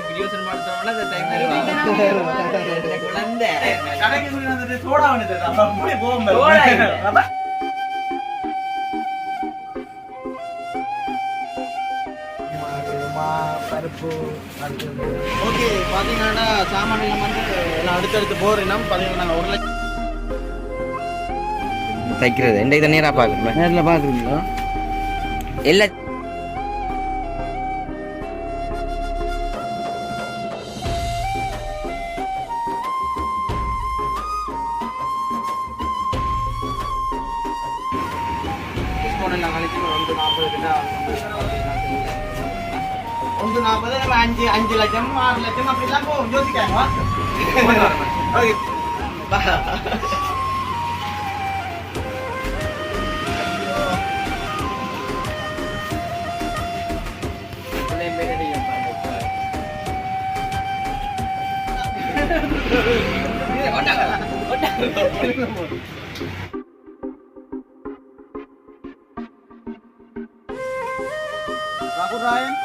பிரியோசனம் படுத்தோம்னா அந்த டைம் குழந்தை கடைக்கு சொல்லி வந்துட்டு சோடா வந்துட்டு நம்ம மூடி போவோம் பருப்பு. ஓகே, பார்த்தீங்கன்னா சாமானியம் வந்து எல்லாம் அடுத்தடுத்து போறோம். பார்த்தீங்கன்னா நாங்கள் 1 லட்சம் தைக்கிறது இந்த இதை நேராக பார்க்குறோம். நேரில் பார்க்குறீங்களா? எல்லா எல்லாம் கழிச்சு 140 கிட்ட 140 5 லட்சம் 6 லட்சம் அப்படிலாம் போகும். யோசிக்காங்க. ஓகே ராகுராயன்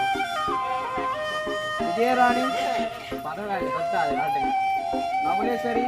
விஜயராணி பரவாயில்ல பத்தாது நாட்டுங்க நவலேஸ்வரி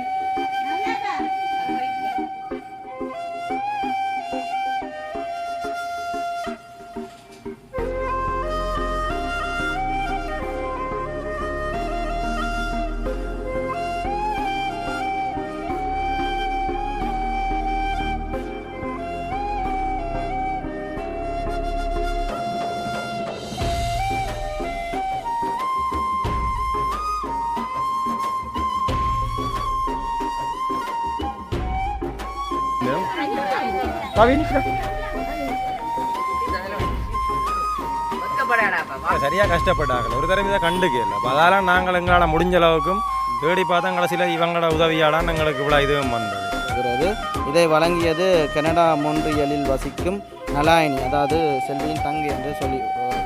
சரியாக கஷ்டப்பட்டாங்க. ஒரு தடவை இதை கண்டுக்கல. அப்போ அதெல்லாம் நாங்கள் எங்களால் முடிஞ்ச அளவுக்கும் தேடி பார்த்தா கடைசியில் இவங்களோட உதவியாடான் எங்களுக்கு இவ்வளோ இதுவும் வந்தது. இதை வழங்கியது கனடா மொன்றியலில் வசிக்கும் நலாயினி, அதாவது செல்வியின் தங்கை என்று சொல்லி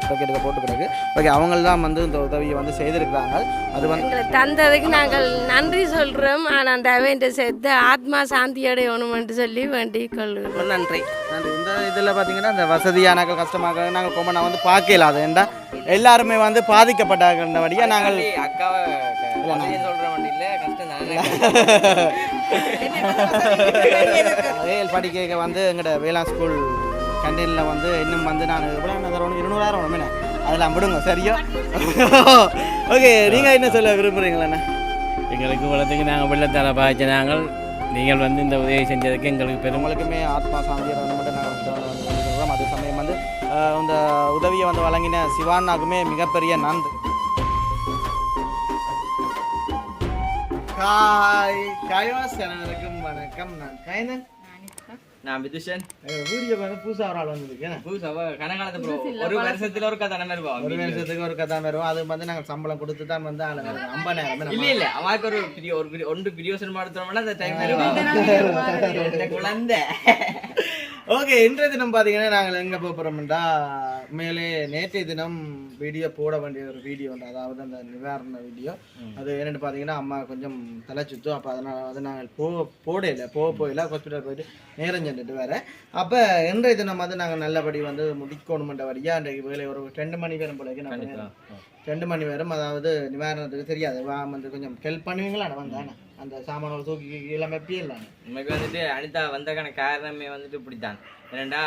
பக்கெட்டுக்கு போட்டு கிடக்கு. ஓகே, அவங்க தான் வந்து இந்த உதவியை வந்து செய்திருக்கிறாங்க. அது வந்து தந்ததுக்கு நாங்கள் நன்றி சொல்கிறோம். ஆனால் அந்த அவன்ட்டு சேர்த்து ஆத்மா சாந்தி அடையணுமென்று சொல்லி வேண்டிக் கொள்கிறோம். நன்றி நன்றி. இந்த இதில் பார்த்தீங்கன்னா இந்த வசதியான கஷ்டமாக நாங்கள் கொம்பனை வந்து பார்க்கல. அது ஏண்டா எல்லாருமே வந்து பாதிக்கப்பட்டபடியாக நாங்கள் அக்காவை சொல்கிற வண்டியில் கஷ்டம் வேல் படிக்க வந்து எங்கள்ட வேளாண் ஸ்கூல் கண்டீனில் வந்து இன்னும் வந்து நான் எவ்வளோ தரணும் 200,000 வேணுமே அதெல்லாம் விடுங்க சரியா? ஓகே, நீங்கள் என்ன சொல்ல விரும்புகிறீங்களா? எங்களுக்கு வளர்த்துக்கு நாங்கள் வெள்ளத்தால் பாய்ச்ச நாங்கள் நீங்கள் வந்து இந்த உதவி செஞ்சதுக்கு எங்களுக்கு பெருமளுக்குமே ஆத்மா சாந்தியை மட்டும் நாங்கள் வந்து அதே சமயம் வந்து இந்த உதவியை வந்து வழங்கின சிவானாக்குமே மிகப்பெரிய நன்றி. அனைவருக்கும் வணக்கம். நான் கைனன், நான் விதுஷன். வீடியோ வந்து புதுசாக ஒரு ஆள் வந்துருக்கு. புதுசாக கனகாலத்து ப்ரோ ஒரு வருஷத்துல ஒரு கதை வருவோம். ஒரு வருஷத்துக்கு ஒரு கதை வருவோம். அது வந்து நாங்கள் சம்பளம் கொடுத்து தான் வந்து ஆளு 50,000 இல்ல அவருக்கு ஒரு பிரியோசனம் படுத்தோம்னா அந்த டைம் வருவாங்க குழந்தை. ஓகே, இன்றைய தினம் பார்த்தீங்கன்னா நாங்கள் எங்கே போகிறோம்டா, மேலே நேற்றைய தினம் வீடியோ போட வேண்டிய ஒரு வீடியோ உண்டு, அதாவது அந்த நிவாரண வீடியோ. அது என்னென்னு பார்த்தீங்கன்னா அம்மா கொஞ்சம் தலை சுற்றும். அப்போ அதனால் அது நாங்கள் போகல ஹாஸ்பிட்டல் போயிட்டு நேரம் சென்றுட்டு வேறு. அப்போ இன்றைய தினம் வந்து நாங்கள் நல்லபடி வந்து முடிக்கணுமென்ற வழியாக அன்றைக்கு வேலை ஒரு 2 மணி நேரம் போல 2 மணி நேரம், அதாவது நிவாரணத்துக்கு தெரியாது வந்து கொஞ்சம் ஹெல்ப் பண்ணுவீங்களா? வந்தானே அந்த சாமான்கள் தூக்கி எல்லாமே இல்லை. உண்மைக்கு வந்துட்டு அனிதா வந்தக்கான காரணமே வந்துட்டு இப்படித்தான். ஏன்னா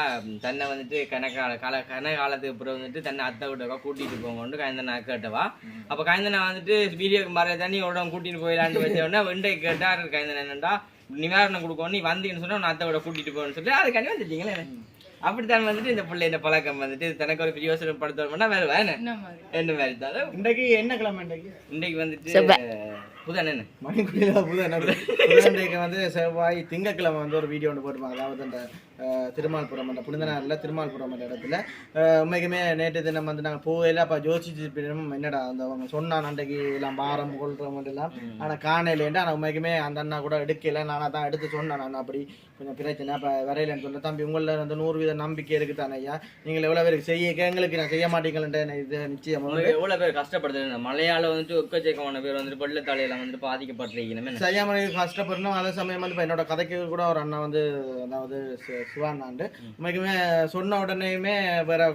தன்னை வந்துட்டு கனகாலத்துக்கு பிறகு வந்துட்டு தன்னை அத்தை விட்டவா கூட்டிகிட்டு போங்கன்னு காய்ந்தனா கேட்டவா. அப்போ காய்ந்தனா வந்துட்டு வீடியோக்கு மறைய தண்ணி உடம்பு கூட்டிகிட்டு போயிடலான்னு வச்சோடனே வெண்டை கேட்டார். காய்ந்தனா என்னண்டா நிவாரணம் கொடுக்கணும், நீ வந்தீங்கன்னு சொன்னால் நான் அத்தை விட கூட்டிகிட்டு போகணும்னு சொல்லி அதுக்காண்டி வந்துட்டீங்களே. அப்படித்தான் வந்துட்டு இந்த பிள்ளை இந்த பழக்கம் வந்துட்டு தனக்கு ஒரு பிரியோசனம் படுத்தோம்னா வேறு என்ன மாதிரி தான். இன்றைக்கு என்ன கிழமை? இன்றைக்கு வந்துட்டு புதன் புதன்றைக்கு வந்து செவ்வாய் திங்கக்கிழமை வந்து ஒரு வீடியோ ஒன்று போட்டுருவாங்க. அதாவது அந்த திருமால்புரம் அந்த புனிதனாரில் திருமால்புரம் அந்த இடத்துல உண்மைக்குமே நேற்று தினம் வந்து நாங்கள் போகல. அப்போ ஜோசிச்சு என்னடா அந்த அவங்க சொன்னான் அன்றைக்கு எல்லாம் பாரம் கொள்றோம் எல்லாம், ஆனால் காணையிலேண்டு. ஆனால் உண்மைக்குமே அந்த அண்ணா கூட எடுக்கல, நானாக தான் எடுத்து சொன்னேன். நான் அப்படி கொஞ்சம் பிரச்சனை அப்போ வரையிலன்னு சொன்னேன். தம்பி உங்களில் வந்து 100% நம்பிக்கை இருக்குது தானே ஐயா, நீங்கள் எவ்வளோ பேருக்கு செய்ய எங்களுக்கு நான் செய்ய மாட்டீங்களேன் இது நிச்சயம். எவ்வளோ பேர் கஷ்டப்படுது மலையாள வந்துட்டு ஒக்கச்சேக்கமான பேர் வந்துட்டு வெள்ளத்தாலையில் எல்லாம் வந்துட்டு பாதிக்கப்பட்டிருக்கணும். சரியா முறையில் கஷ்டப்படணும். அதே சமயம் வந்து இப்போ என்னோட கதைக்கு கூட ஒரு அண்ணா வந்து அதாவது சிவானாண்டு உண்மைக்குமே சொன்ன உடனேயுமே வேற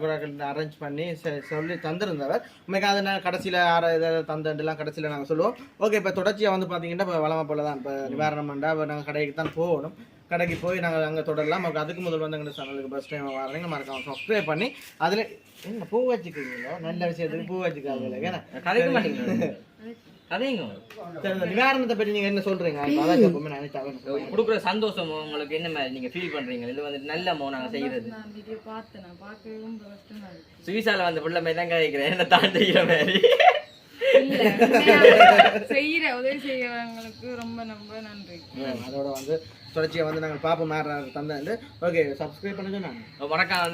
அரேஞ்ச் பண்ணி சொல்லி தந்திருந்தவர். உண்மைக்கு அதை நான் கடைசியில் இதை தந்துலாம் கடைசியில் நாங்கள் சொல்லுவோம். ஓகே, இப்போ தொடர்ச்சியாக வந்து பார்த்தீங்கன்னா இப்போ வளமை போல தான் இப்போ நிவாரணம் பண்ணா இப்போ நாங்கள் கடைக்கு தான் போகணும். கடைக்கு போய் நாங்கள் அங்கே தொடரலாம். அதுக்கு முதல் வந்து எங்கள் சேனலுக்கு ஃபஸ்ட் டைம் வரீங்க மறக்காம சப்ஸ்கிரைப் பண்ணி அதில் என்ன பூ வச்சுக்கிறீங்களோ நல்ல விஷயத்துக்கு பூ வச்சுக்காங்க. ஏன்னா கதைக்க மாட்டேங்குது கதைங்க. நிவாரணத்தை பற்றி நீங்கள் என்ன சொல்கிறீங்க? கொடுக்குற சந்தோஷம் உங்களுக்கு என்ன மாதிரி நீங்கள் ஃபீல் பண்ணுறீங்க? இது வந்துட்டு நல்ல நாங்கள் செய்கிறது. சுவிசால வந்து பிள்ளை மாதிரி தான் கதைக்கிறேன், என்ன தாண்டிக்கிற மாதிரி செய்யற உதவி செய்யறவங்களுக்கு ரொம்ப ரொம்ப நன்றி. அதோட வந்து தொடர்ச்சியை வந்து நாங்கள் பாப்போம் தந்து. ஓகே, சப்ஸ்கிரைப் பண்ணி நாங்கள்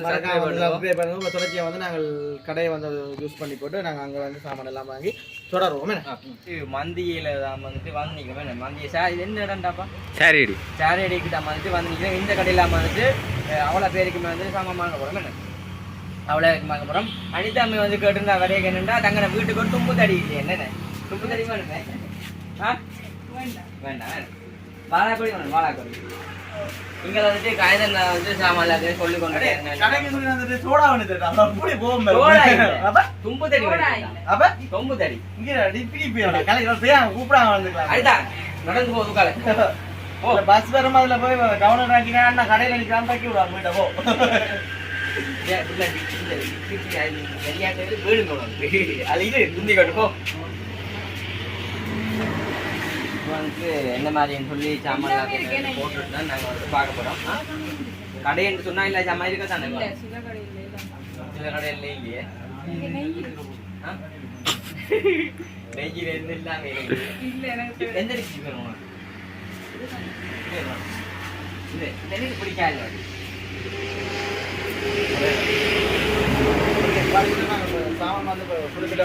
சப்ஸ்கிரைப் பண்ணுங்க. தொடர்ச்சியை வந்து நாங்கள் கடையை வந்து யூஸ் பண்ணி போட்டு நாங்கள் அங்கே வந்து சாமான் எல்லாம் வாங்கி தொடருவோம். மந்தியில் தான் வந்துட்டு வந்து நிற்கிறோம். மந்திய இது என்ன இடம்டாப்பா? சாரியடி சாரியடிக்கிட்ட வந்துட்டு வந்து நிற்கிறோம். இந்த கடையில் வந்துட்டு அவ்வளோ பேருக்குமே வந்து சாமான் வாங்க போகிறோம். என்ன அவ்வளோ வாங்க போகிறோம். அனிதாமே வந்து கேட்டுருந்தா கடையை என்னென்னா தங்க வீட்டுக்கு ஒரு தும்பு தடி இல்லையே. என்னென்ன தும்பு தடி வேணுமே? வேண்டாம் வாழாக்கொடி வேணும். வாழாக்கொடி இங்கே வந்துட்டு காய்தல் வந்து சாமான் எல்லாத்தையும் சொல்லி கொண்டு தும்பு தடி அப்ப தொம்பு தடி அடிதா நடந்து போகுது காலை பஸ் வரும். அதில் போய் கவர்னர் ஆக்கினா கடையில் நிற்கிறான் தக்கி விடுவாங்க வீட்டை போ. என்ன மாதிரின்னு சொல்லி சாமான் போட்டுட்டு தான் நாங்கள் வந்து பார்க்க போறோம். கடைன்னு சொன்னா இல்ல சாமான் இருக்கா தானே? சில கடையில் இல்லையே. நெய்யில் இருந்து இல்லாம எந்த டிஷ் வேணும்? எனக்கு பிடிக்காது. சாமான் வந்து குறிப்பிட்ட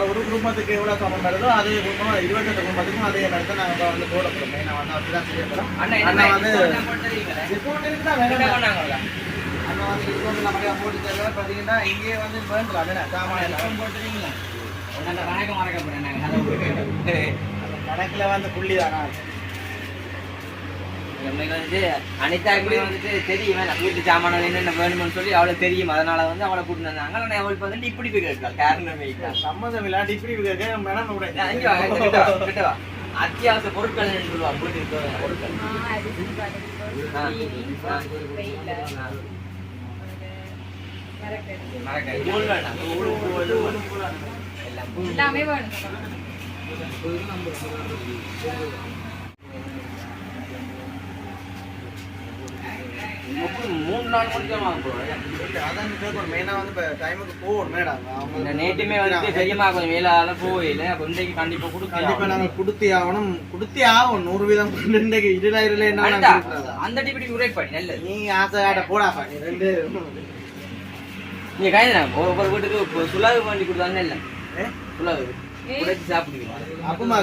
ஒரு குடும்பத்துக்கு எவ்வளோ சாமான் வருதோ அதே குடும்பம் 28 குடும்பத்துக்கும் அதே நேரத்தை நாங்கள் வந்து போட போகிறோம். மெயினாக வந்து அப்படிதான் செய்ய போகிறோம். அண்ணா வந்து டிஸ்கவுண்ட் இருக்குதான் வேணும். அண்ணா வந்து டிஸ்கவுண்ட் நம்ம போட்டு தருவா. பார்த்தீங்கன்னா இங்கேயே வந்து வேண்டலாம் தானே சாமான் எல்லாம் போட்டுருக்கீங்களா? கணக்கில் வந்து புள்ளி தானா? வந்து அனிதாக்குமே வந்துட்டு தெரியும் வீட்டு சாமான என்னென்ன வேணும்னு சொல்லி அவளை தெரியும். அதனால வந்து அவளை கூட்டு வந்தாங்க. ஆனால் அவளுக்கு வந்துட்டு இப்படி போய் கேட்கலாம். காரணமே சம்மந்தம் இல்லாட்டி இப்படி கேட்க மேடம் கிட்டவா அத்தியாவசிய பொருட்கள் சொல்லுவா. வீட்டுக்கு பொருட்கள் எல்லாமே வேணும். 3 நாள் முடிஞ்சோம் வாங்க போறோம். அதான் கேட்கணும். மெயினாக வந்து இப்போ டைமுக்கு போகணும் மேடம். அவங்க நேற்றுமே வந்து பெரியமா கொஞ்சம் மேலால போயில. அப்போ இன்றைக்கு கண்டிப்பாக கண்டிப்பாக நாங்கள் கொடுத்தே ஆகணும். 100% இன்றைக்கு 20,000 என்ன அந்த டிபிடி உரைட் பண்ணி நல்லது. நீ ஆசை போடாப்பா நீ 2 நீங்க காய்ந்தா ஒவ்வொரு வீட்டுக்கு சுலாவு பண்ணி கொடுத்தாங்க. இல்லை சுலாவு உடைச்சி சாப்பிடுவீங்க. அப்பமா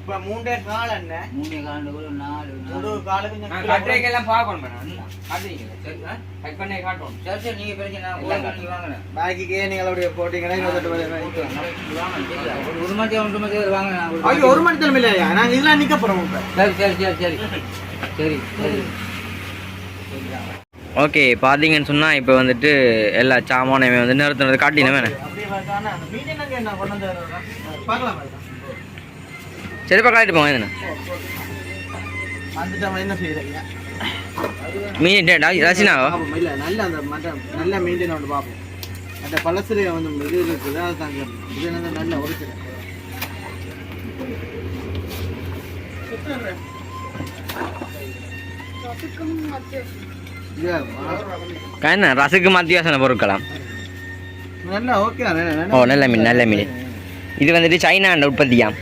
இப்ப 3 கால் என்ன 3 கால் ஒரு 4 காலுக்கு கட்டைக்கெல்லாம் பார்க்கணும் மேடம். காட்டுவீங்க கட் பண்ணி காட்டுவோம். சரி சரி நீங்க பிரச்சனை வாங்க. பாக்கிக்கே நீங்களுடைய போட்டீங்கன்னா 28 ஒரு மணி வாங்க. ஐயோ ஒரு மணி தலைமை இல்லையா? நாங்க இதெல்லாம் நிக்க போறோம். சரி சரி சரி சரி சரி சரி ஓகே. பார்த்தீங்கன்னு சொன்னால் இப்போ வந்துட்டு எல்லா சாமானையுமே வந்து நிறுத்தினது காட்டினேன் வேணும். சரிப்பா காட்டிட்டு போங்க. என்ன மீன் ரசினாவா? இல்லை நல்ல அந்த மட்டன் நல்ல மீன் ஒன்று பார்ப்போம். அந்த பழசுல வந்து இது இருக்குது. அதுதாங்க இது வந்து நல்ல ஒரு சில என்ன ரசுக்கு மத்தியாசன பொருட்களாம். நல்லா ஓகே. ஓ நல்ல மீன் நல்ல மீன். இது வந்துட்டு சைனா உற்பத்தியாம்.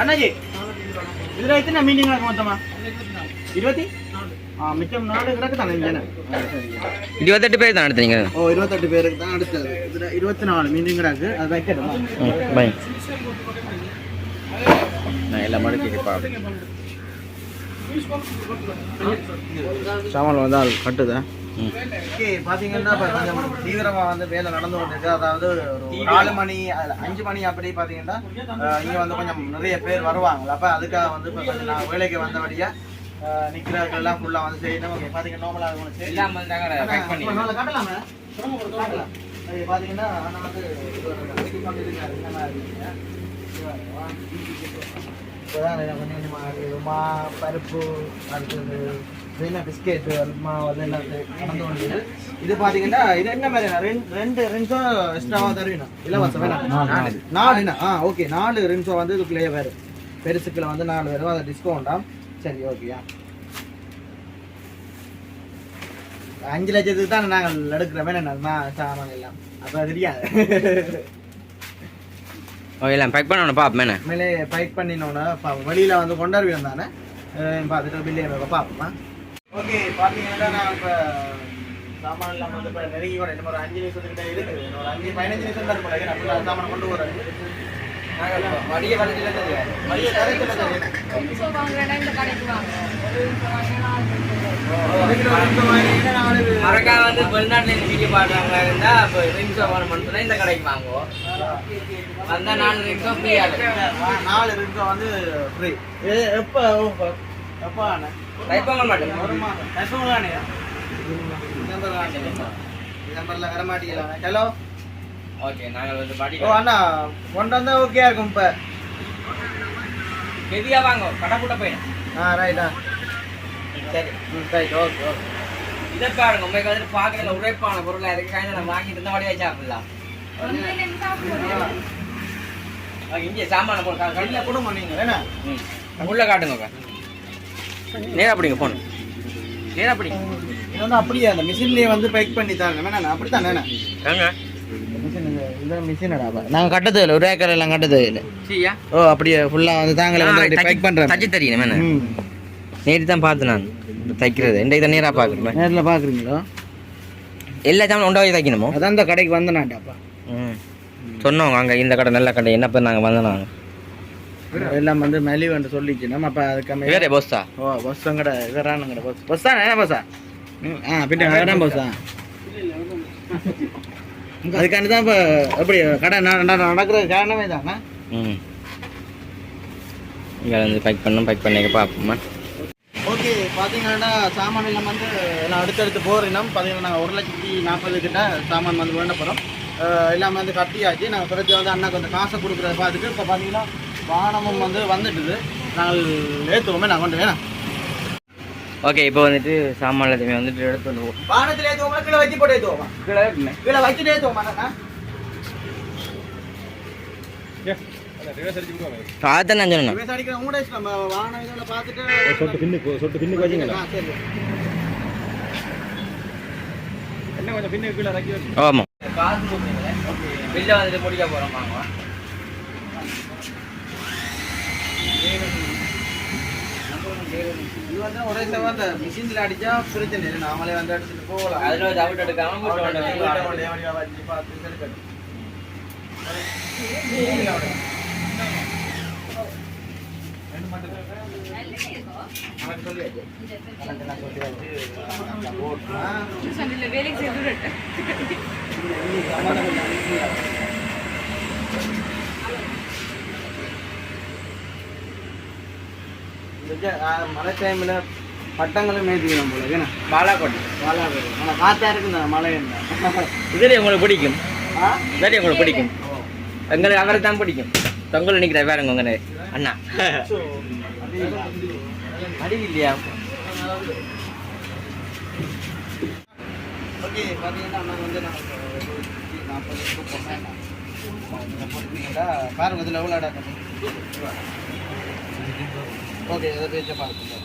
அண்ணாஜி இதில் எத்தனை மீனிங் கிடக்கு மொத்தமா? 20 மிச்சம் 4 கிடக்கு தானே? 28 பேர் தான் எடுத்தீங்க. ஓ 28 பேருக்கு தான் அடுத்தது. இதில் 24 மீனிங் கிடக்கு. அது வைக்கணும். நான் எல்லாம் மடக்கி பார்ப்பேன். சாமான் வந்து ஆள் கட்டுதா ஓகே பார்த்தீங்கன்னா இப்போ கொஞ்சம் தீவிரமாக வந்து வேலை நடந்து கொண்டிருக்கு. அதாவது ஒரு 4 மணி 5 மணி அப்படி பார்த்தீங்கன்னா இங்கே வந்து கொஞ்சம் நிறைய பேர் வருவாங்களா. அப்போ அதுக்காக வந்து இப்போ கொஞ்சம் நான் வேலைக்கு வந்தபடியாக நிற்கிறவர்கள்லாம் ஃபுல்லாக வந்து செய்யணும். ஓகே பார்த்தீங்கன்னா நார்மலாக காட்டலாமே காட்டலாம். அது பார்த்தீங்கன்னா நான் வந்து மா பருப்பு அடுத்தது பிஸ்கெட் அல்மா அதெல்லாம் நடந்து கொண்டு இது பார்த்தீங்கன்னா இது என்ன மாதிரி ரெண்டு ரென்ஸும் எக்ஸ்ட்ராவாக தருவீங்க இலவசம் வேணாம் 4 ஓகே 4 ரென்ஸும் வந்து இதுக்குள்ளேயே வேறு பெருசுக்குள்ள வந்து 4 வரும் அதை டிஸ்கவுண்டாம். சரி ஓகேயா 5 லட்சத்துக்கு தான் நாங்கள் எடுக்கிறோமே சாமான் எல்லாம் அப்போ தெரியாது. ஓகே எல்லாம் பேக் பண்ணணும் பாப்பேன் மேலே பைக் பண்ணினோன்னு வெளியில் வந்து கொண்டாடுவோம் தானே பார்த்துட்டு பில்லே பார்ப்போமா. ஓகே பார்த்தீங்கன்னா நான் இப்போ சாமான் எல்லாம் வந்து இப்போ நெருங்கி கூட இன்னும் ஒரு 5 நிமிஷத்துக்கிட்ட இருக்குது. ஒரு 5-15 நிமிஷம் தான் இருக்கும். நான் ஃபுல்லாக சாமான் கொண்டு போகிறேன். மடிய கடையில் மதிய கரைக்கில் வாங்குறேன்னா இந்த கடைக்கு வாங்க. மறக்காம வந்து வெளிநாட்டுல வீடியோ பாடுறவங்களா இருந்தா இப்போ ரிங்ஸோ பண்ணா இந்த கடைக்கு வாங்குவோம். வந்தா 4 ரிங்ஸோ ஃப்ரீயா இருக்கு. 4 ரிங்ஸோ வந்து ஃப்ரீ. எப்போ எப்போ ஆனே தைப்பங்க மாட்டேன் தைப்பங்களானே டிசம்பரில் வர மாட்டீங்களா. ஹலோ ஓகே நாங்கள் வந்து பாடி ஓ அண்ணா கொண்டு வந்தால் ஓகே இருக்கும். இப்போ ஹெவியா வாங்க கடை கூட்ட போயிடும். ரைட்டா சரி ரைட் ஓகே ஓகே. இதை பாருங்க உங்களுக்கு வந்துட்டு பார்க்குற உழைப்பான பொருளாக இருக்கு. காய்ந்த நம்ம வாங்கிட்டு இருந்தால் வடிவா சாப்பிடலாம். இங்கே சாமான போட கையில் கொடுங்க நீங்கள் வேணா உள்ள காட்டுங்க. நேராக பிடிங்க ஃபோன் நேராக பிடிங்க. இது வந்து அப்படியே அந்த மிஷின்லேயே வந்து பேக் பண்ணி தாங்க வேணா அப்படி தானே ஏங்க மிஷின் இதான் மிஷினடா நாங்கள் கட்டது இல்லை ஒரு ஏக்கர் எல்லாம் கட்டது இல்லை. சரியா ஓ அப்படியே ஃபுல்லாக வந்து தாங்களே வந்து பேக் பண்ணுறேன். தச்சு தெரியும் வேணா நேற்று தான் பார்த்து நான் தைக்கிறது இன்றைக்கு தான் நேராக பார்க்குறேன். நேரில் பார்க்குறீங்களோ எல்லா சாமான் ஒன்றாவது தைக்கணுமோ அதான் இந்த கடைக்கு வந்தேனாண்டாப்பா. சொன்னோங்க அங்கே இந்த கடை நல்ல கடை என்ன பேர் நாங்கள் வந்தோம் எல்லாம் வந்து மெலிவன்ட்டு சொல்லிச்சு நம்ம அப்போ அதுக்கு வேறே போஸ்தா ஓ பஸ்ஸும் கடை வேறான கடை பஸ் தானே என்ன பஸ்ஸா பின்ன வேறாம் பஸ்ஸா அதுக்காண்டி தான் இப்போ எப்படி கடை நடக்கிறது காரணமே தானே. இங்கே வந்து பேக் பண்ணிக்க பார்ப்போம்மா. ஓகே பார்த்தீங்கன்னா சாமான் எல்லாம் வந்து எல்லாம் அடுத்தடுத்து போகிறோம். பார்த்தீங்கன்னா நாங்கள் 1,40,000 கிட்ட சாமான் வந்து வேண்ட போகிறோம். எல்லாமே வந்து கட்டியாச்சு. நாங்கள் பிறகு வந்து அண்ணாக்கு வந்து காசை கொடுக்குறத பார்த்துட்டு இப்போ பார்த்தீங்கன்னா வாகனமும் வந்து வந்துட்டுது. நாங்கள் ஏற்றுவோமே நாங்கள் கொண்டு வேணாம். ஓகே இப்போ வந்துட்டு சாமான் எல்லாத்தையுமே வந்துட்டு எடுத்து வந்துடுவோம். வாகனத்தில் ஏற்றுவோமா கீழே வச்சு போட்டு ஏற்றுவோமா கீழே வச்சுட்டு ஏற்றுவோமா அதான் நான் சொன்னேன் அடிக்கிற உங்களோட நம்ம வாகனம் இதெல்லாம் பார்த்துட்டு சொட்டு பின்னுக்கு வச்சுங்களா என்ன கொஞ்சம் பின்னுக்கு கீழே இறக்கி வச்சு. ஆமாம் வெளில வந்துட்டு முடிக்க போகிறோம் வாங்க. இது வந்து ஒரே சேவை அந்த மிஷினில் அடித்தா பிரச்சனை இல்லை. நாமளே வந்து அடிச்சுட்டு போகலாம். அதில் ஒரு டவுட் எடுக்காமல் வச்சு பார்த்து எடுக்கணும். வேலைக்கு சேர்த்து மழை டைமில் பட்டங்களும் மேய்ச்சிக்கணும் போல ஏன்னா பாலாக்கோட்டை ஆனால் காற்றா இருக்குங்க மழை என்ன இதே உங்களுக்கு பிடிக்கும் இதே உங்களுக்கு பிடிக்கும் எங்களுக்கு அவரை தான் பிடிக்கும். தொங்கல் நிற்கிற வேறுங்க உங்க அண்ணா அடி இல்லையா. ஓகே பார்த்தீங்கன்னா நாங்கள் வந்து நமக்கு 40 பாருங்க இதில் எவ்வளோ இடம் ஓகே அதை பேச்ச பார்த்துக்கோ.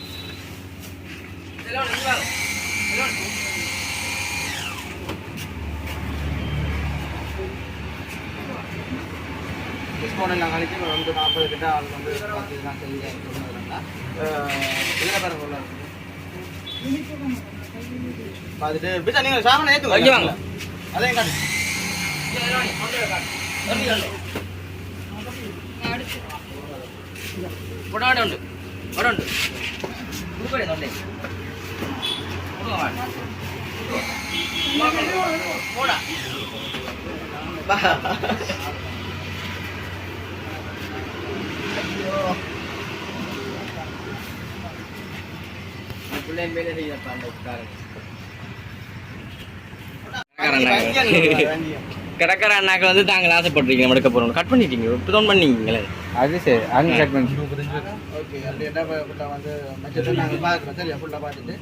டிஸ்கவுண்ட் எல்லாம் கழிச்சு வந்து 40 கிட்ட ஆள் வந்து பார்த்து தான் சொல்லி சொன்னாங்க. இதில் பாருங்க பார்த்துட்டு பிச்சா நீங்கள் சாமான் ஏற்றுவாங்க வாங்க அதையும் காட்டு புடாடு உண்டு வரண்டு குடுக்கறே நோண்டே போடா வா புள்ளைய மேலே செய்யப்பா அந்த காரணம் கடற்கரை அண்ணாக்கள் வந்து தாங்கள் ஆசைப்பட்டிருக்கீங்க எடுக்க போறோம் கட் பண்ணிட்டீங்க இப்போ தான் பண்ணீங்களே அது சரி அங்கே கட் பண்ணி ஓகே அப்படி என்ன ஃபுல்லாக வந்து மச்சத்தை நாங்கள் பார்க்குறோம் சரியா ஃபுல்லாக பார்த்துட்டு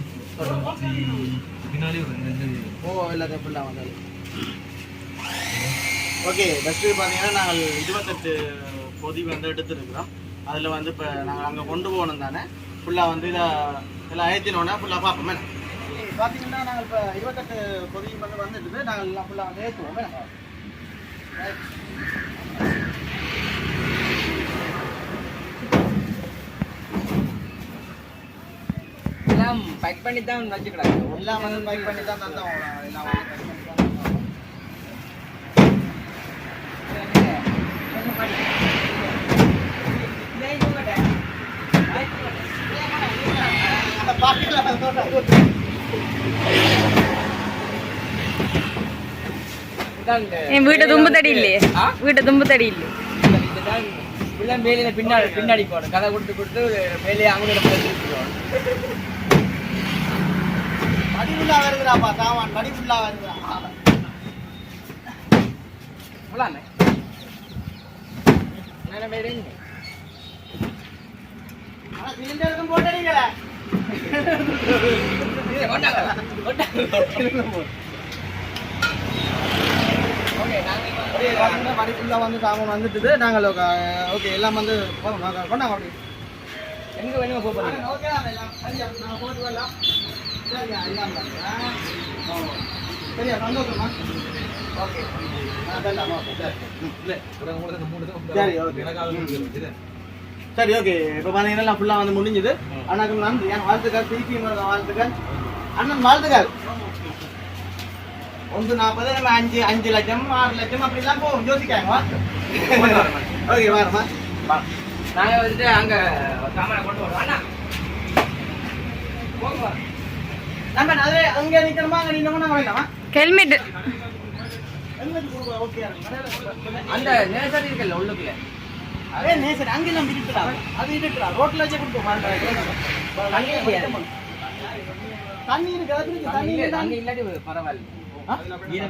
ஓ எல்லாத்தையும் ஃபுல்லாக வந்து ஓகே ஃபஸ்ட்டு பார்த்தீங்கன்னா நாங்கள் 28 பொதி வந்து எடுத்துருக்குறோம் அதில் வந்து இப்போ நாங்கள் அங்கே கொண்டு போகணும் தானே ஃபுல்லாக வந்து இதை எல்லாம் ஏற்றினோன்னா ஃபுல்லாக பார்ப்போமே பார்த்தீங்கன்னா நாங்கள் இப்போ 28 பொதியும் வந்து வந்துட்டு நாங்கள் எல்லாம் ஃபுல்லாக வந்து ஏற்றுவோமே எல்லாம் பேக் பண்ணி தான் வச்சுக்கிறாங்க எல்லாம் வந்து பைக் பண்ணி தான் தந்தோம் எல்லாம் வீட்டை தும்பு தடி இல்லையே வீட்டை தும்பு தடி இல்லை மேலே பின்னாடி போகணும் கதை கொடுத்து மேலே அவங்க மடி ஃபுல்லாக வருதுடாப்பா சாமான் மடி ஃபுல்லாக வருதுடா ஆனால் சிலிண்டருக்கும் போட்டீங்களே மடி ஃபுல்லாக வந்து சாமான் வந்துட்டு நாங்கள் ஓகே எல்லாம் வந்து கொண்டாங்க அப்படி எங்கே வேணுமா போகிறீங்க ஓகே எல்லாம் சரியா நாங்கள் போட்டு வரலாம் சரியா எல்லாம் சரியா சந்தோஷமா ஓகே அதெல்லாம் ஓகே சரி ஓகே சரி ஓகே இப்போ பார்த்தீங்கன்னா ஃபுல்லாக வந்து முடிஞ்சுது அண்ணாக்கு நன்றி என் வாழ்த்துக்கள் திருப்பி வாழ்த்துக்கள் அண்ணன் வாழ்த்துக்கள் 140 நம்ம 5 லட்சம் 6 லட்சம் அப்படிலாம் போகும் யோசிக்காங்க ஓகே வரமா நாங்கள் வந்துட்டு அங்கே சாமானை கொண்டு வரோம் அண்ணா போங்க நம்ம அதே அங்கே நிற்கணுமா அங்கே நின்னோம்னா வேண்டாமா ஹெல்மெட் ஓகே அந்த நேசரி இருக்குல்ல உள்ளுக்குள்ள அதே நேசர் அங்கெல்லாம் இருக்கலாம் அது இருக்கலாம் ரோட்டில் வச்சே கொடுப்போம் தண்ணி இருக்கு தண்ணி அங்கே இல்லாட்டி பரவாயில்ல தண்ணி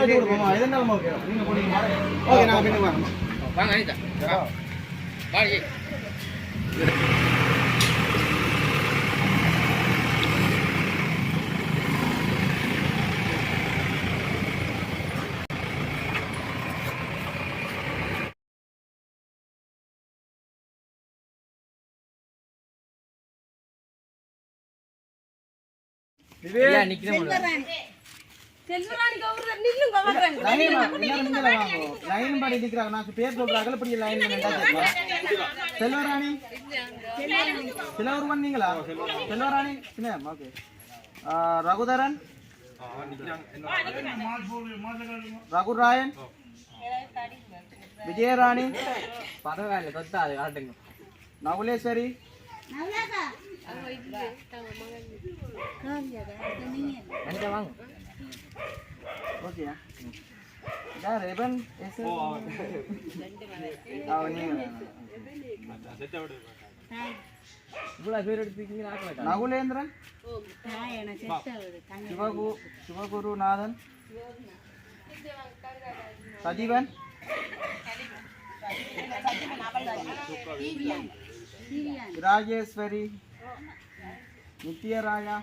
வச்சு கொடுப்போமா எதனாலும் ஓகே நீங்கள் போனீங்க ஓகே நாங்கள் பின்னுக்கு வரோம் வாங்க அனிதா வாங்க லைன் படி நிற்கிறாங்க நான் பேர் சொல்றாங்க இப்படி லைன் செல்வராணி செல்வர் பண்ணீங்களா செல்வராணி ஓகே ரகுதரன் ரகுராயன் விஜயராணி பரவாயில்ல தொத்தா அது காட்டுங்க நகுலேஸ்வரி வாங்க ஓகே ரெபன் இவ்வளோ பேர் எடுத்துக்கிங்க நகுலேந்திரன் சிவகுருநாதன் சஜீவன் ராஜேஸ்வரி நித்யராயா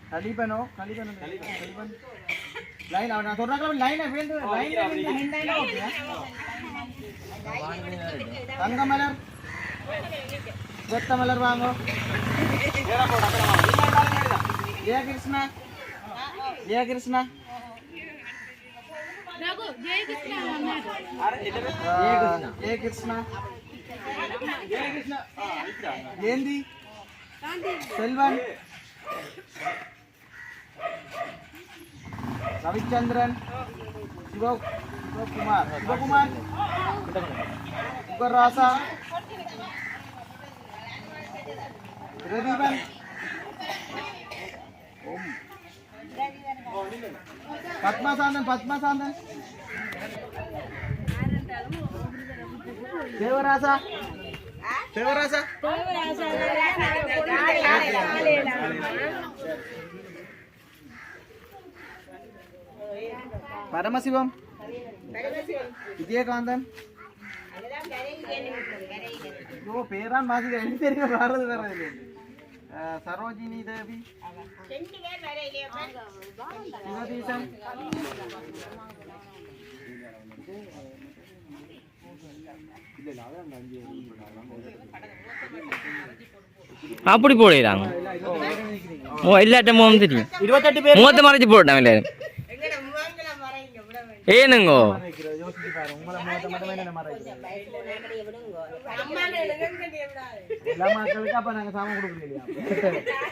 கலிபனோ கலிபன் லைன் நான் சொல்றாங்க லைனை வேண்டு தங்கமலர் கொத்தமலர் வாங்கோ ஜெய கிருஷ்ணா ஜெய கிருஷ்ணா ஜெய கிருஷ்ணா ஜெயந்தி செல்வன் ரவிச்சந்திரன் சிவகுமார் சிவகுமார் ராசா பிரதீபன் பத்மசாந்தன் தேவராசா பரமசிவம் விஜயகாந்தன் பேரான் மாதிரி ரெண்டு பேருக்கு வர்றது வேற இல்லை சரோஜினி தேவி சிவதீசன் அப்படி போடுறாங்க எல்லாட்டும் தெரியும் 28 பேர் முகத்தை மறைச்சு போட்டாங்க எல்லாரும் ஏனுங்கோ எல்லா மக்களுக்கும் அப்ப நாங்க சாமம் கொடுக்கலையா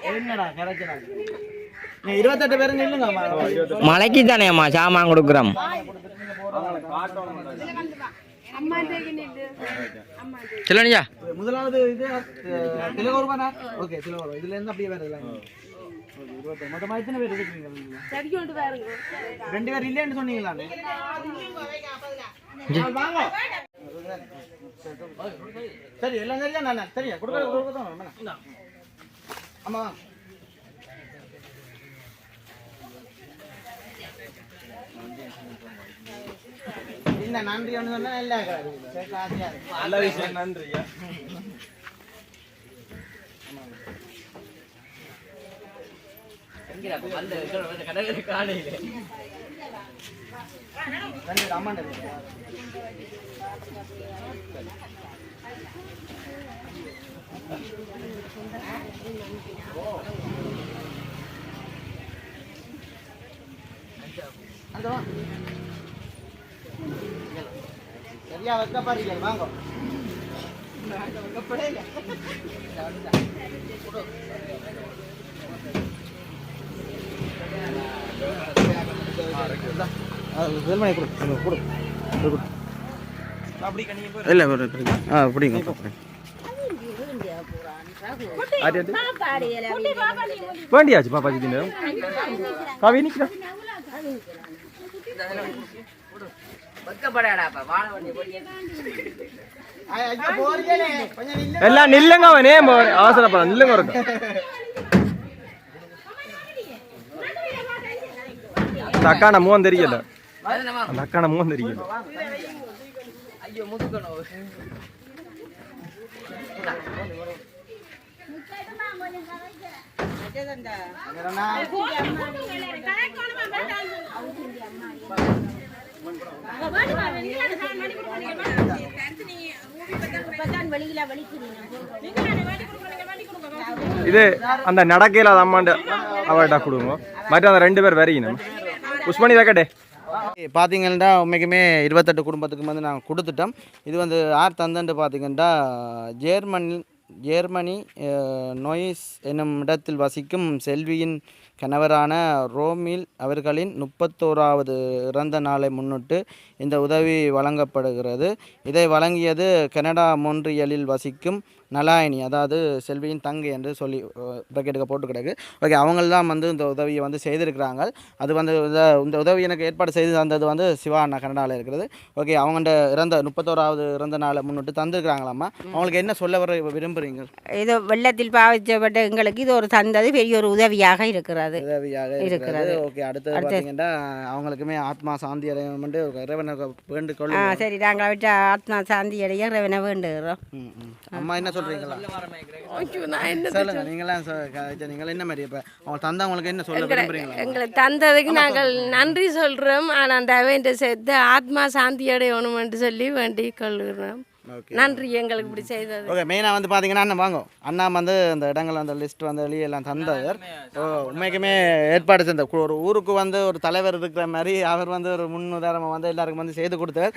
என்னடா கிடைக்கிறாங்க 28 பேரும் நில்லுங்க மலைக்கு தானே அம்மா சாமான் கொடுக்குறோம் சொல்லுங்க முதலாவது இது திலகோருபானா ஓகே திலகோரு இதுல இருந்து அப்படியே வேற இல்ல மொத்தமா எத்தனை பேர் இருக்கீங்க ரெண்டு பேர் இல்லைன்னு சொன்னீங்களா வாங்க சரி எல்லாம் சரியா நான் சரியா கொடுக்க ஆமா என்ன நன்றி ஒன்று சொன்னா நல்ல விஷயம் நன்றியா சரியா வைக்க பாருங்க வாங்க இல்ல அப்படிங்க வேண்டியாச்சு பாப்பாஜி தினம் கவி நிக்கிறா எல்லாம் நில்லுங்க அவனே அவசரப்பட நில்லுங்க ஒரு அந்த அக்கான முகம் தெரியல அந்த அக்கான முகம் தெரியல இது அந்த நடக்கையில் அது அம்மாண்ட அவர்கிட்ட கொடுங்க மற்ற அந்த 2 பேர் வரையணும் புஷ்பணி வைக்கட்டே பார்த்தீங்கன்னா உண்மைக்குமே 28 குடும்பத்துக்கு வந்து நாங்கள் கொடுத்துட்டோம். இது வந்து யார் தந்தன்ட்டு பார்த்தீங்கன்னா ஜெர்மனி நோயிஸ் என்னும் இடத்தில் வசிக்கும் செல்வியின் கணவரான ரோமில் அவர்களின் 31வது இறந்த நாளை முன்னிட்டு இந்த உதவி வழங்கப்படுகிறது. இதை வழங்கியது கனடா மொன்றியலில் வசிக்கும் நலாயினி, அதாவது செல்வியின் தங்கை என்று சொல்லி ப்ராக்கெட்டுக்கு போட்டு கிடக்கு. ஓகே, அவங்கள்தான் வந்து இந்த உதவியை வந்து செய்திருக்கிறாங்க. அது வந்து இந்த உதவி எனக்கு ஏற்பாடு செய்து தந்தது வந்து சிவா அண்ணா கனடாவில் இருக்கிறது. ஓகே, அவங்கள்ட்ட 31வது இறந்த நாளை முன்னிட்டு தந்துருக்கிறாங்களாம்மா. அவங்களுக்கு என்ன சொல்ல வர விரும்புகிறீங்க? இது வெள்ளத்தில் பாதிக்கப்பட்ட எங்களுக்கு இது ஒரு தந்தது பெரிய ஒரு உதவியாக இருக்கிறது. ஓகே, அடுத்து பார்த்தீங்கன்னா அவங்களுக்குமே ஆத்மா சாந்தி அடையணும் இறைவனை வேண்டுகொள்ள. சரி, நாங்கள் விட்டு ஆத்மா சாந்தி அடைய இறைவனை வேண்டுகிறோம். அம்மா என்ன சொல்றீங்களா? சொல்லுங்க, நீங்களாம் என்ன மாதிரி இப்போ அவங்க தந்தவங்களுக்கு என்ன சொல்ல விரும்புறீங்களா? எங்களுக்கு தந்ததுக்கு நாங்கள் நன்றி சொல்கிறோம். ஆனால் அந்த அவன் சேர்த்து ஆத்மா சாந்தி அடையணுமென்று சொல்லி வேண்டிக் கொள்கிறோம். நன்றி எங்களுக்கு இப்படி செய்தது. ஓகே, மெயினாக வந்து பார்த்தீங்கன்னா அண்ணன் வாங்க, அண்ணா வந்து அந்த இடங்கள் அந்த லிஸ்ட் வந்து வெளியெல்லாம் தந்தவர். உண்மைக்குமே ஏற்பாடு செஞ்ச ஒரு ஊருக்கு வந்து ஒரு தலைவர் இருக்கிற மாதிரி அவர் வந்து ஒரு முன்னுதாரணமாக வந்து எல்லாருக்கும் வந்து செய்து கொடுத்தவர்.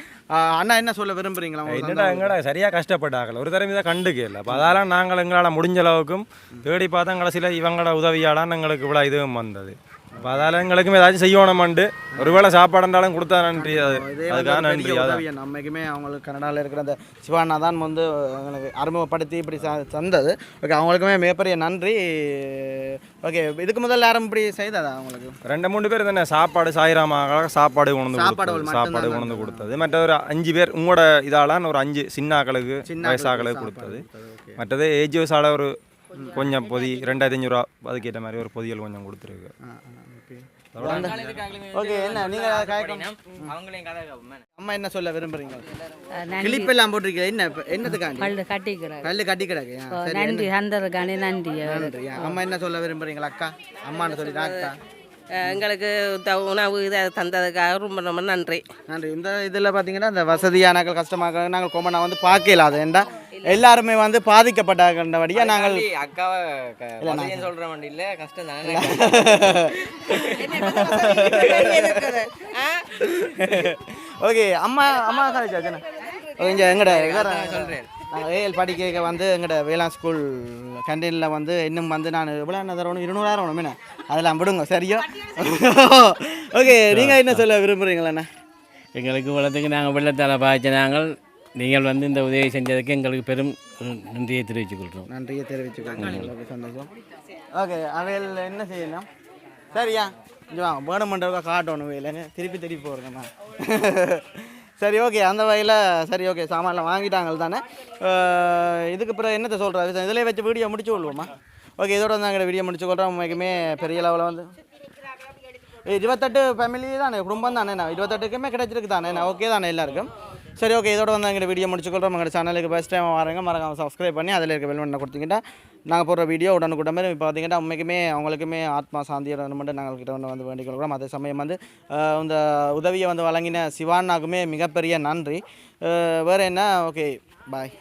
அண்ணா என்ன சொல்ல விரும்புகிறீங்களா? என்னடா எங்கடா சரியாக கஷ்டப்பட்டார்கள், ஒரு தடவை தான் கண்டுக்கல. அப்போ அதெல்லாம் நாங்கள் எங்களால் முடிஞ்ச அளவுக்கும் தேடி பார்த்தா கடைசியில் இவங்களோட உதவியால் எங்களுக்கு இவ்வளோ இதுவும் வந்தது. அப்போ அதால் எங்களுக்கும் ஏதாச்சும் செய்யணுமாண்டு ஒருவேளை சாப்பாடுன்றாலும் கொடுத்தா நன்றி, அது அதுக்காக நன்றி. அதான் நம்மக்குமே அவங்களுக்கு கனடாவில் இருக்கிற அந்த சிவானா தான் வந்து எங்களுக்கு அறிமுகப்படுத்தி இப்படி தந்தது. ஓகே, அவங்களுக்குமே மிகப்பெரிய நன்றி. ஓகே, இதுக்கு முதல்ல யாரும் இப்படி செய்ததா அவங்களுக்கு? 2-3 பேர் தானே சாப்பாடு சாயிராமாக சாப்பாடு கொண்டு கொடுத்தது. மற்ற ஒரு 5 பேர் உங்களோட இதாலான்னு ஒரு 5 சின்னாக்களுக்கு வயசாக்களுக்கு கொடுத்தது. மற்றது ஏஜிஎஸால் ஒரு கொஞ்சம் பொதி 2500 ரூபா அதுக்கேற்ற மாதிரி ஒரு பொதிகள் கொஞ்சம் கொடுத்துருக்கு. ஓகே, என்ன நீங்க அவங்களையும் கதை கேட்போம். அம்மா என்ன சொல்ல விரும்புறீங்க? கிளிப்பெல்லாம் போட்டிருக்கீங்க, என்ன என்னதுக்காண்டி? கல்லு கட்டி கிடக்கு. நன்றி தந்ததுக்காண்டி நன்றி. அம்மா என்ன சொல்ல விரும்புறீங்களா? அக்கா அம்மான்னு சொல்லிட்டா அக்கா எங்களுக்கு உணவு இதை தந்ததுக்காக ரொம்ப ரொம்ப நன்றி. நன்றி. இந்த இதில் பார்த்தீங்கன்னா இந்த வசதியானாக்கள் கஷ்டமாக நாங்கள் கொமனா வந்து பார்க்கல. அது ஏன்டா எல்லாருமே வந்து பாதிக்கப்பட்டாங்கன்றபடியாக நாங்கள் அக்காவை சொல்கிற வண்டி இல்லை, கஷ்டம் தானே. ஓகே, அம்மா சாரிச்சாச்சுண்ணா. இங்கே எங்கட சொல்கிறேன். நாங்கள் ஏஎல் படிக்க வந்து எங்கட வேளாண் ஸ்கூல் கேண்டீனில் வந்து இன்னும் வந்து நான் எவ்வளோ என்ன தரணும் 200 வேணுமே அதெல்லாம் விடுங்க சரியா? ஓகே, நீங்கள் என்ன சொல்ல விரும்புகிறீங்களண்ணா? எங்களுக்கு இவ்வளோத்துக்கு நாங்கள் வெள்ளத்தால் பாய்ச்ச நாங்கள் நீங்கள் வந்து இந்த உதவி செஞ்சதுக்கு எங்களுக்கு பெரும் நன்றியை தெரிவித்துக்கொள்கிறோம். நன்றியை தெரிவித்துக்கொள்கிறோம். சந்தோஷம். ஓகே, அவையில் என்ன செய்யணும்? சரியா வேணுமென்றவங்க காட்டணும் இல்லைங்க, திருப்பி போகிறேங்கண்ணா. சரி, ஓகே, அந்த வகையில் சரி, ஓகே, சாமான்லாம் வாங்கிட்டாங்க தானே. இதுக்கு பிறகு என்னத்தை சொல்கிறேன், இதில் வச்சு வீடியோ முடிச்சு கொள்வோமா? ஓகே, இதோட வந்து நாங்கள் வீடியோ முடிச்சு கொள்கிறோம். உண்மைக்குமே பெரிய லெவலில் வந்து 28 ஃபேமிலி தானே, குடும்பம் தானே, 28க்குமே கிடைச்சிருக்கு தானே, ஓகே தானே எல்லாருக்கும். சரி, ஓகே, இதோட வந்து எங்கள் வீடியோ முடிச்சுக்கொள்கிறோம். எங்கள் சேனலுக்கு ஃபஸ்ட் டைம் வரங்க மறக்காம சப்ஸ்கிரைப் பண்ணி அதில் இருக்க பெல் பட்டனை கொடுத்தீங்கன்னா நாங்கள் போடுற வீடியோ உடனுக்குடன் இப்போ பார்த்தீங்கன்னா உண்மைக்குமே அவங்களுக்குமே ஆத்மா சாந்தியோட மட்டும் நாங்கள் கிட்ட வந்து வேண்டிக் கொள்கிறோம். அதே சமயம் வந்து இந்த உதவியை வந்து வழங்கின சிவானாக்குமே மிகப்பெரிய நன்றி. வேறு என்ன? ஓகே, பாய்.